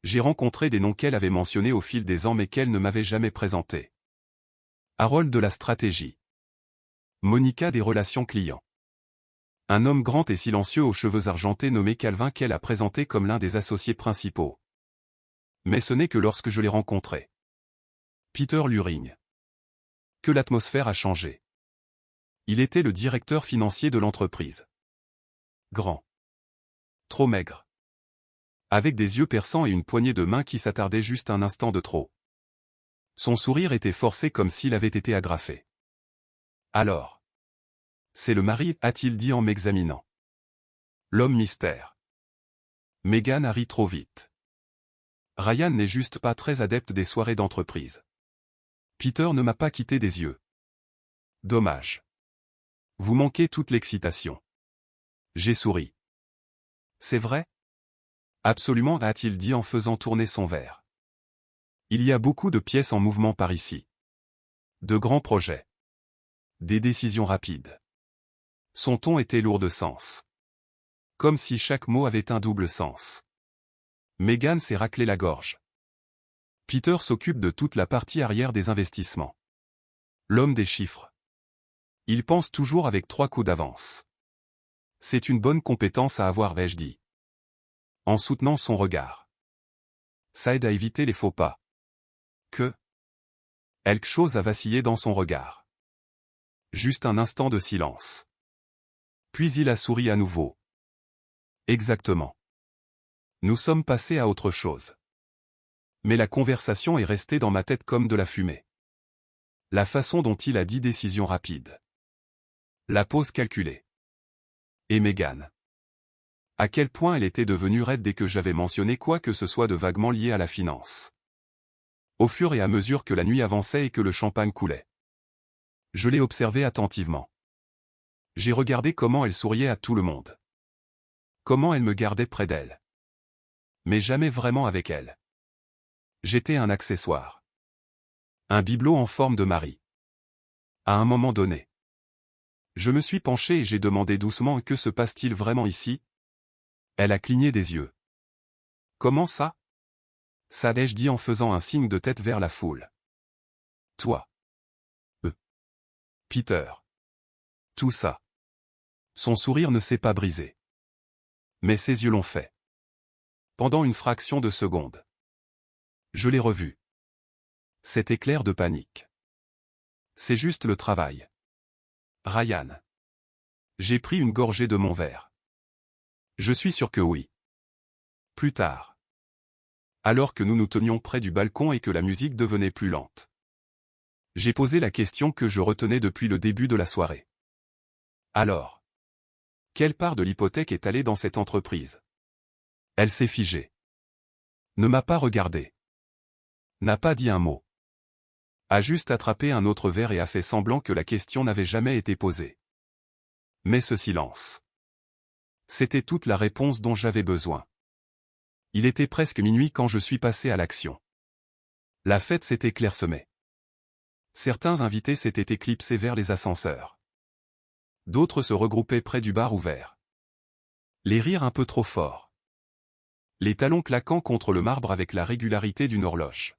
J'ai rencontré des noms qu'elle avait mentionnés au fil des ans mais qu'elle ne m'avait jamais présentés. Harold de la stratégie. Monica des relations clients. Un homme grand et silencieux aux cheveux argentés nommé Calvin qu'elle a présenté comme l'un des associés principaux. Mais ce n'est que lorsque je l'ai rencontré. Peter Luring. Que l'atmosphère a changé. Il était le directeur financier de l'entreprise. Grand. Trop maigre. Avec des yeux perçants et une poignée de main qui s'attardait juste un instant de trop. Son sourire était forcé comme s'il avait été agrafé. Alors. C'est le mari, a-t-il dit en m'examinant. L'homme mystère. Megan a ri trop vite. Ryan n'est juste pas très adepte des soirées d'entreprise. Peter ne m'a pas quitté des yeux. Dommage. Vous manquez toute l'excitation. J'ai souri. C'est vrai? Absolument, a-t-il dit en faisant tourner son verre. Il y a beaucoup de pièces en mouvement par ici. De grands projets. Des décisions rapides. Son ton était lourd de sens. Comme si chaque mot avait un double sens. Megan s'est raclé la gorge. Peter s'occupe de toute la partie arrière des investissements. L'homme des chiffres. Il pense toujours avec 3 coups d'avance. C'est une bonne compétence à avoir, ai-je dit. En soutenant son regard. Ça aide à éviter les faux pas. Que? Quelque chose a vacillé dans son regard. Juste un instant de silence. Puis il a souri à nouveau. Exactement. Nous sommes passés à autre chose. Mais la conversation est restée dans ma tête comme de la fumée. La façon dont il a dit décision rapide. La pause calculée. Et Megan. À quel point elle était devenue raide dès que j'avais mentionné quoi que ce soit de vaguement lié à la finance. Au fur et à mesure que la nuit avançait et que le champagne coulait. Je l'ai observée attentivement. J'ai regardé comment elle souriait à tout le monde. Comment elle me gardait près d'elle. Mais jamais vraiment avec elle. J'étais un accessoire. Un bibelot en forme de mari. À un moment donné. Je me suis penché et j'ai demandé doucement que se passe-t-il vraiment ici? Elle a cligné des yeux. Comment ça? Ça ai-je dit en faisant un signe de tête vers la foule. Toi. Peter. Tout ça. Son sourire ne s'est pas brisé. Mais ses yeux l'ont fait. Pendant une fraction de seconde. Je l'ai revu. Cet éclair de panique. C'est juste le travail. Ryan. J'ai pris une gorgée de mon verre. Je suis sûr que oui. Plus tard. Alors que nous nous tenions près du balcon et que la musique devenait plus lente. J'ai posé la question que je retenais depuis le début de la soirée. Alors. Quelle part de l'hypothèque est allée dans cette entreprise? Elle s'est figée. Ne m'a pas regardé. N'a pas dit un mot. A juste attrapé un autre verre et a fait semblant que la question n'avait jamais été posée. Mais ce silence. C'était toute la réponse dont j'avais besoin. Il était presque minuit quand je suis passé à l'action. La fête s'était clairsemée. Certains invités s'étaient éclipsés vers les ascenseurs. D'autres se regroupaient près du bar ouvert. Les rires un peu trop forts. Les talons claquant contre le marbre avec la régularité d'une horloge.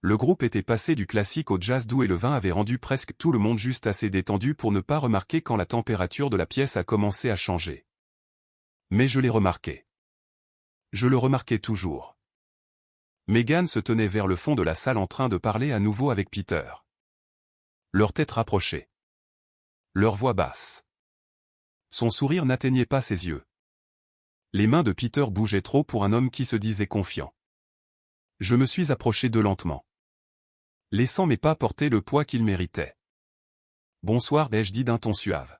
Le groupe était passé du classique au jazz doux et le vin avait rendu presque tout le monde juste assez détendu pour ne pas remarquer quand la température de la pièce a commencé à changer. Mais je l'ai remarqué. Je le remarquais toujours. Megan se tenait vers le fond de la salle en train de parler à nouveau avec Peter. Leur tête rapprochée. Leur voix basse. Son sourire n'atteignait pas ses yeux. Les mains de Peter bougeaient trop pour un homme qui se disait confiant. Je me suis approché d'eux lentement. Laissant mes pas porter le poids qu'ils méritaient. Bonsoir, ai-je dit d'un ton suave.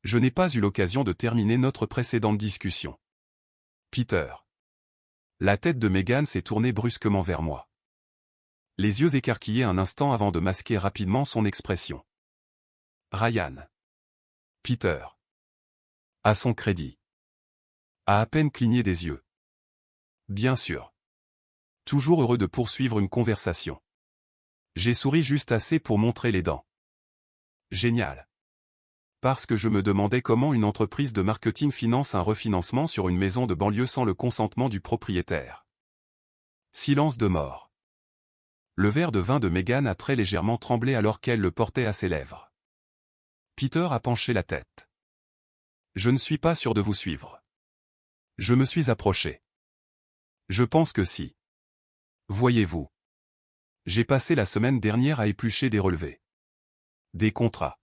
Je n'ai pas eu l'occasion de terminer notre précédente discussion. Peter. La tête de Megan s'est tournée brusquement vers moi. Les yeux écarquillés un instant avant de masquer rapidement son expression. Ryan. Peter. À son crédit. A peine cligné des yeux. Bien sûr. Toujours heureux de poursuivre une conversation. J'ai souri juste assez pour montrer les dents. Génial. Parce que je me demandais comment une entreprise de marketing finance un refinancement sur une maison de banlieue sans le consentement du propriétaire. Silence de mort. Le verre de vin de Megan a très légèrement tremblé alors qu'elle le portait à ses lèvres. Peter a penché la tête. Je ne suis pas sûr de vous suivre. Je me suis approché. Je pense que si. Voyez-vous. J'ai passé la semaine dernière à éplucher des relevés. Des contrats.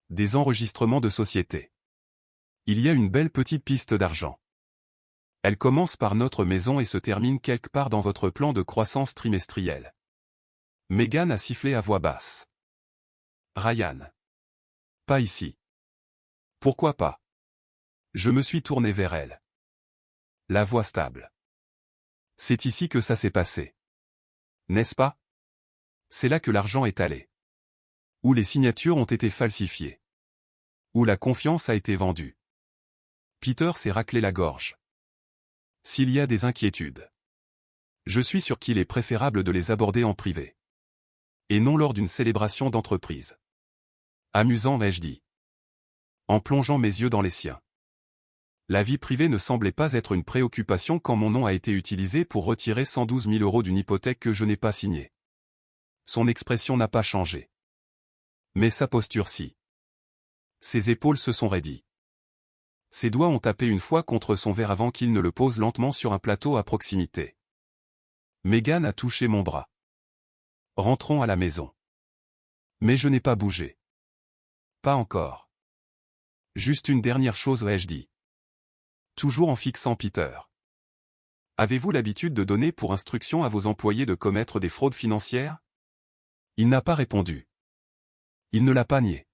Des enregistrements de société. Il y a une belle petite piste d'argent. Elle commence par notre maison et se termine quelque part dans votre plan de croissance trimestrielle. Megan a sifflé à voix basse. Ryan. Pas ici. Pourquoi pas? Je me suis tourné vers elle. La voix stable. C'est ici que ça s'est passé. N'est-ce pas? C'est là que l'argent est allé. Où les signatures ont été falsifiées. Où la confiance a été vendue. Peter s'est raclé la gorge. S'il y a des inquiétudes. Je suis sûr qu'il est préférable de les aborder en privé. Et non lors d'une célébration d'entreprise. Amusant, ai-je dit. En plongeant mes yeux dans les siens. La vie privée ne semblait pas être une préoccupation quand mon nom a été utilisé pour retirer 112 000 € d'une hypothèque que je n'ai pas signée. Son expression n'a pas changé. Mais sa posture si. Ses épaules se sont raidies. Ses doigts ont tapé une fois contre son verre avant qu'il ne le pose lentement sur un plateau à proximité. Megan a touché mon bras. Rentrons à la maison. Mais je n'ai pas bougé. Pas encore. Juste une dernière chose, ai-je dit. Toujours en fixant Peter. Avez-vous l'habitude de donner pour instruction à vos employés de commettre des fraudes financières? Il n'a pas répondu. Il ne l'a pas nié.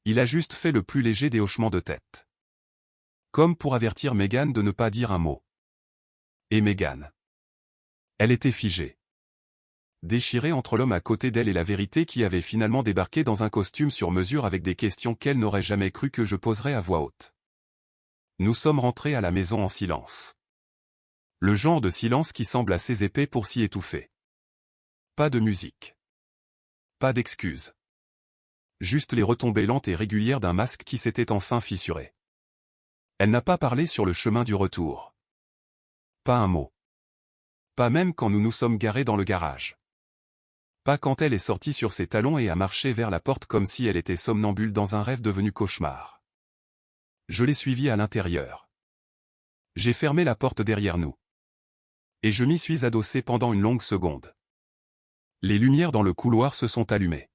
Il a juste fait le plus léger des hochements de tête. Comme pour avertir Megan de ne pas dire un mot. Et Megan. Elle était figée. Déchirée entre l'homme à côté d'elle et la vérité qui avait finalement débarqué dans un costume sur mesure avec des questions qu'elle n'aurait jamais cru que je poserais à voix haute. Nous sommes rentrés à la maison en silence. Le genre de silence qui semble assez épais pour s'y étouffer. Pas de musique. Pas d'excuses. Juste les retombées lentes et régulières d'un masque qui s'était enfin fissuré. Elle n'a pas parlé sur le chemin du retour. Pas un mot. Pas même quand nous nous sommes garés dans le garage. Pas quand elle est sortie sur ses talons et a marché vers la porte comme si elle était somnambule dans un rêve devenu cauchemar. Je l'ai suivie à l'intérieur. J'ai fermé la porte derrière nous. Et je m'y suis adossé pendant une longue seconde. Les lumières dans le couloir se sont allumées.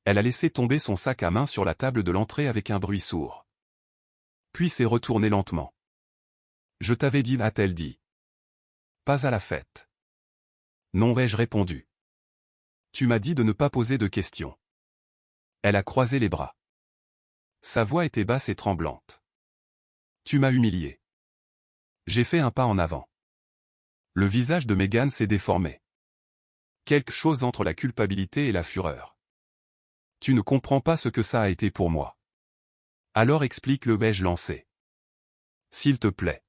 Elle a laissé tomber son sac à main sur la table de l'entrée avec un bruit sourd. Puis s'est retournée lentement. Je t'avais dit, a-t-elle dit. Pas à la fête. Non, ai-je répondu. Tu m'as dit de ne pas poser de questions. Elle a croisé les bras. Sa voix était basse et tremblante. Tu m'as humilié. J'ai fait un pas en avant. Le visage de Megan s'est déformé. Quelque chose entre la culpabilité et la fureur. Tu ne comprends pas ce que ça a été pour moi. Alors explique-le, ai-je lancé. S'il te plaît.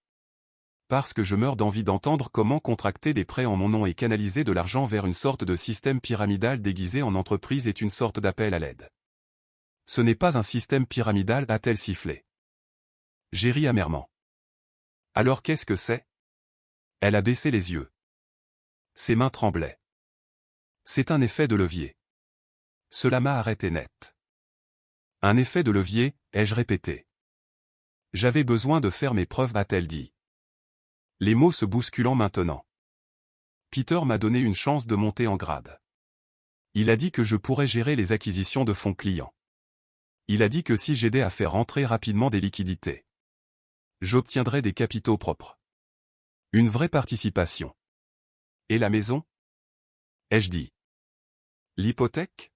Parce que je meurs d'envie d'entendre comment contracter des prêts en mon nom et canaliser de l'argent vers une sorte de système pyramidal déguisé en entreprise est une sorte d'appel à l'aide. Ce n'est pas un système pyramidal, a-t-elle sifflé. J'ai ri amèrement. Alors qu'est-ce que c'est? Elle a baissé les yeux. Ses mains tremblaient. C'est un effet de levier. Cela m'a arrêté net. Un effet de levier, ai-je répété. J'avais besoin de faire mes preuves, a-t-elle dit. Les mots se bousculant maintenant. Peter m'a donné une chance de monter en grade. Il a dit que je pourrais gérer les acquisitions de fonds clients. Il a dit que si j'aidais à faire rentrer rapidement des liquidités, j'obtiendrais des capitaux propres. Une vraie participation. Et la maison? Ai-je dit. L'hypothèque?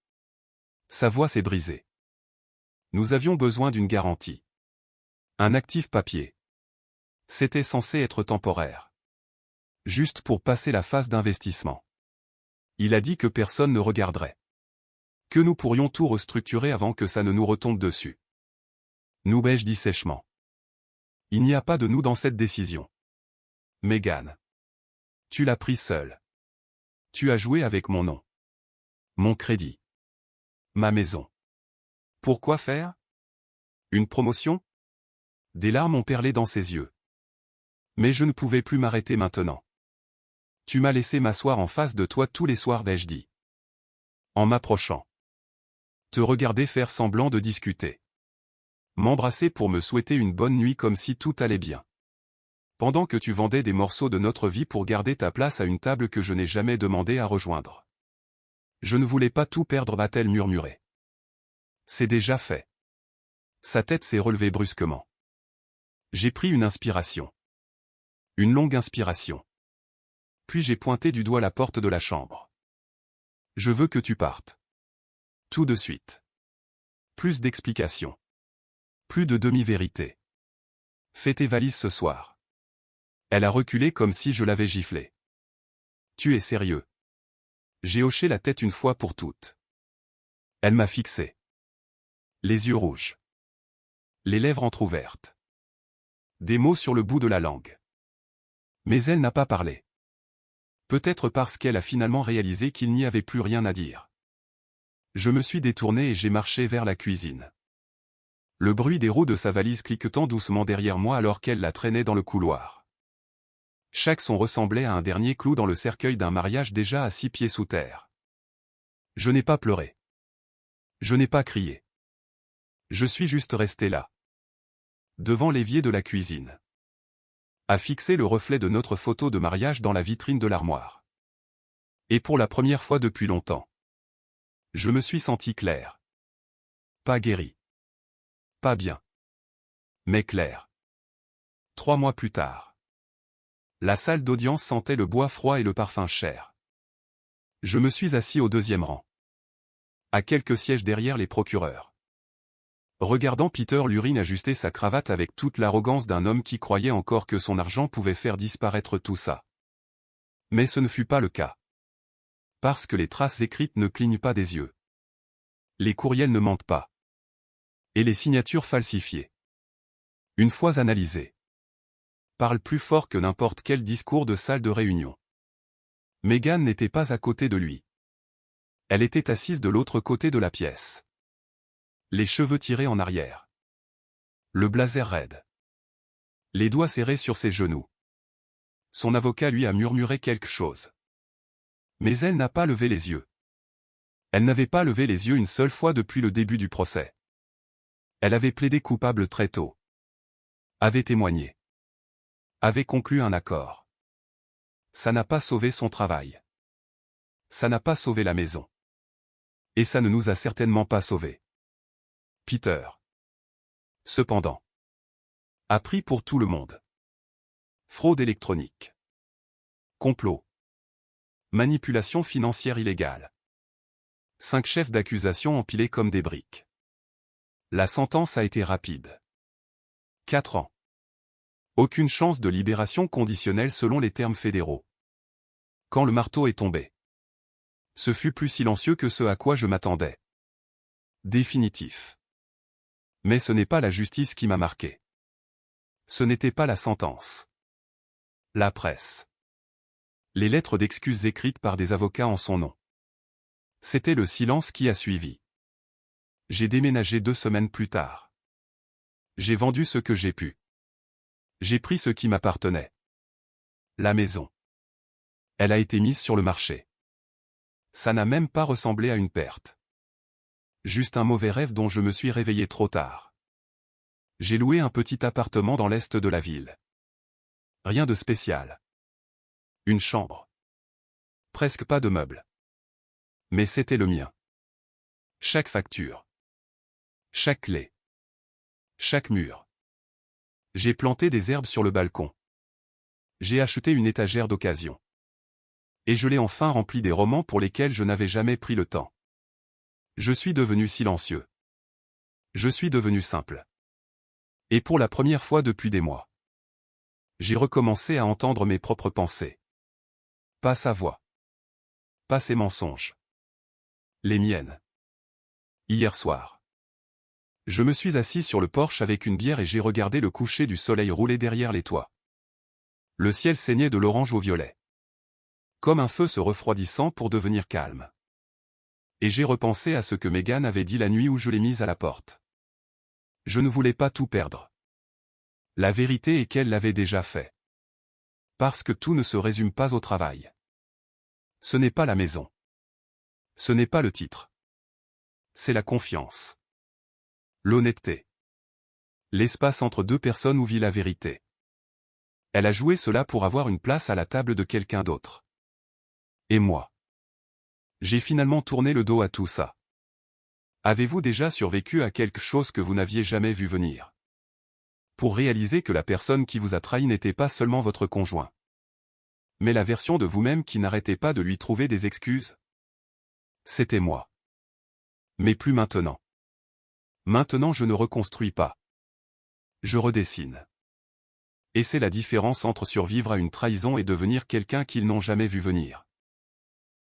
Sa voix s'est brisée. Nous avions besoin d'une garantie. Un actif papier. C'était censé être temporaire. Juste pour passer la phase d'investissement. Il a dit que personne ne regarderait. Que nous pourrions tout restructurer avant que ça ne nous retombe dessus. Nous, ai-je dit sèchement. Il n'y a pas de nous dans cette décision. Megan. Tu l'as pris seule. Tu as joué avec mon nom. Mon crédit. Ma maison. Pourquoi faire? Une promotion? Des larmes ont perlé dans ses yeux. Mais je ne pouvais plus m'arrêter maintenant. Tu m'as laissé m'asseoir en face de toi tous les soirs, ai-je dit. En m'approchant. Te regarder faire semblant de discuter. M'embrasser pour me souhaiter une bonne nuit comme si tout allait bien. Pendant que tu vendais des morceaux de notre vie pour garder ta place à une table que je n'ai jamais demandé à rejoindre. Je ne voulais pas tout perdre, a-t-elle murmuré. C'est déjà fait. Sa tête s'est relevée brusquement. J'ai pris une inspiration. Une longue inspiration. Puis j'ai pointé du doigt la porte de la chambre. Je veux que tu partes. Tout de suite. Plus d'explications. Plus de demi-vérité. Fais tes valises ce soir. Elle a reculé comme si je l'avais giflé. Tu es sérieux? J'ai hoché la tête une fois pour toutes. Elle m'a fixé. Les yeux rouges. Les lèvres entr'ouvertes. Des mots sur le bout de la langue. Mais elle n'a pas parlé. Peut-être parce qu'elle a finalement réalisé qu'il n'y avait plus rien à dire. Je me suis détourné et j'ai marché vers la cuisine. Le bruit des roues de sa valise cliquetant doucement derrière moi alors qu'elle la traînait dans le couloir. Chaque son ressemblait à un dernier clou dans le cercueil d'un mariage déjà à 6 pieds sous terre. Je n'ai pas pleuré. Je n'ai pas crié. Je suis juste resté là. Devant l'évier de la cuisine. À fixer le reflet de notre photo de mariage dans la vitrine de l'armoire. Et pour la première fois depuis longtemps. Je me suis senti clair. Pas guéri. Pas bien. Mais clair. 3 mois plus tard. La salle d'audience sentait le bois froid et le parfum cher. Je me suis assis au 2e rang. À quelques sièges derrière les procureurs. Regardant Peter Lurin ajuster sa cravate avec toute l'arrogance d'un homme qui croyait encore que son argent pouvait faire disparaître tout ça. Mais ce ne fut pas le cas. Parce que les traces écrites ne clignent pas des yeux. Les courriels ne mentent pas. Et les signatures falsifiées. Une fois analysées. Parlent plus fort que n'importe quel discours de salle de réunion. Megan n'était pas à côté de lui. Elle était assise de l'autre côté de la pièce. Les cheveux tirés en arrière. Le blazer raide. Les doigts serrés sur ses genoux. Son avocat lui a murmuré quelque chose. Mais elle n'a pas levé les yeux. Elle n'avait pas levé les yeux une seule fois depuis le début du procès. Elle avait plaidé coupable très tôt. Avait témoigné. Avait conclu un accord. Ça n'a pas sauvé son travail. Ça n'a pas sauvé la maison. Et ça ne nous a certainement pas sauvés. Peter. Cependant. A pris pour tout le monde. Fraude électronique. Complot. Manipulation financière illégale. 5 chefs d'accusation empilés comme des briques. La sentence a été rapide. 4 ans. Aucune chance de libération conditionnelle selon les termes fédéraux. Quand le marteau est tombé. Ce fut plus silencieux que ce à quoi je m'attendais. Définitif. Mais ce n'est pas la justice qui m'a marqué. Ce n'était pas la sentence. La presse. Les lettres d'excuses écrites par des avocats en son nom. C'était le silence qui a suivi. J'ai déménagé 2 semaines plus tard. J'ai vendu ce que j'ai pu. J'ai pris ce qui m'appartenait. La maison. Elle a été mise sur le marché. Ça n'a même pas ressemblé à une perte. Juste un mauvais rêve dont je me suis réveillé trop tard. J'ai loué un petit appartement dans l'est de la ville. Rien de spécial. Une chambre. Presque pas de meubles. Mais c'était le mien. Chaque facture. Chaque clé. Chaque mur. J'ai planté des herbes sur le balcon. J'ai acheté une étagère d'occasion. Et je l'ai enfin rempli des romans pour lesquels je n'avais jamais pris le temps. Je suis devenu silencieux. Je suis devenu simple. Et pour la première fois depuis des mois, j'ai recommencé à entendre mes propres pensées. Pas sa voix. Pas ses mensonges. Les miennes. Hier soir. Je me suis assis sur le porche avec une bière et j'ai regardé le coucher du soleil rouler derrière les toits. Le ciel saignait de l'orange au violet. Comme un feu se refroidissant pour devenir calme. Et j'ai repensé à ce que Megan avait dit la nuit où je l'ai mise à la porte. Je ne voulais pas tout perdre. La vérité est qu'elle l'avait déjà fait. Parce que tout ne se résume pas au travail. Ce n'est pas la maison. Ce n'est pas le titre. C'est la confiance. L'honnêteté. L'espace entre 2 personnes où vit la vérité. Elle a joué cela pour avoir une place à la table de quelqu'un d'autre. Et moi. J'ai finalement tourné le dos à tout ça. Avez-vous déjà survécu à quelque chose que vous n'aviez jamais vu venir? Pour réaliser que la personne qui vous a trahi n'était pas seulement votre conjoint, mais la version de vous-même qui n'arrêtait pas de lui trouver des excuses? C'était moi. Mais plus maintenant. Maintenant je ne reconstruis pas. Je redessine. Et c'est la différence entre survivre à une trahison et devenir quelqu'un qu'ils n'ont jamais vu venir.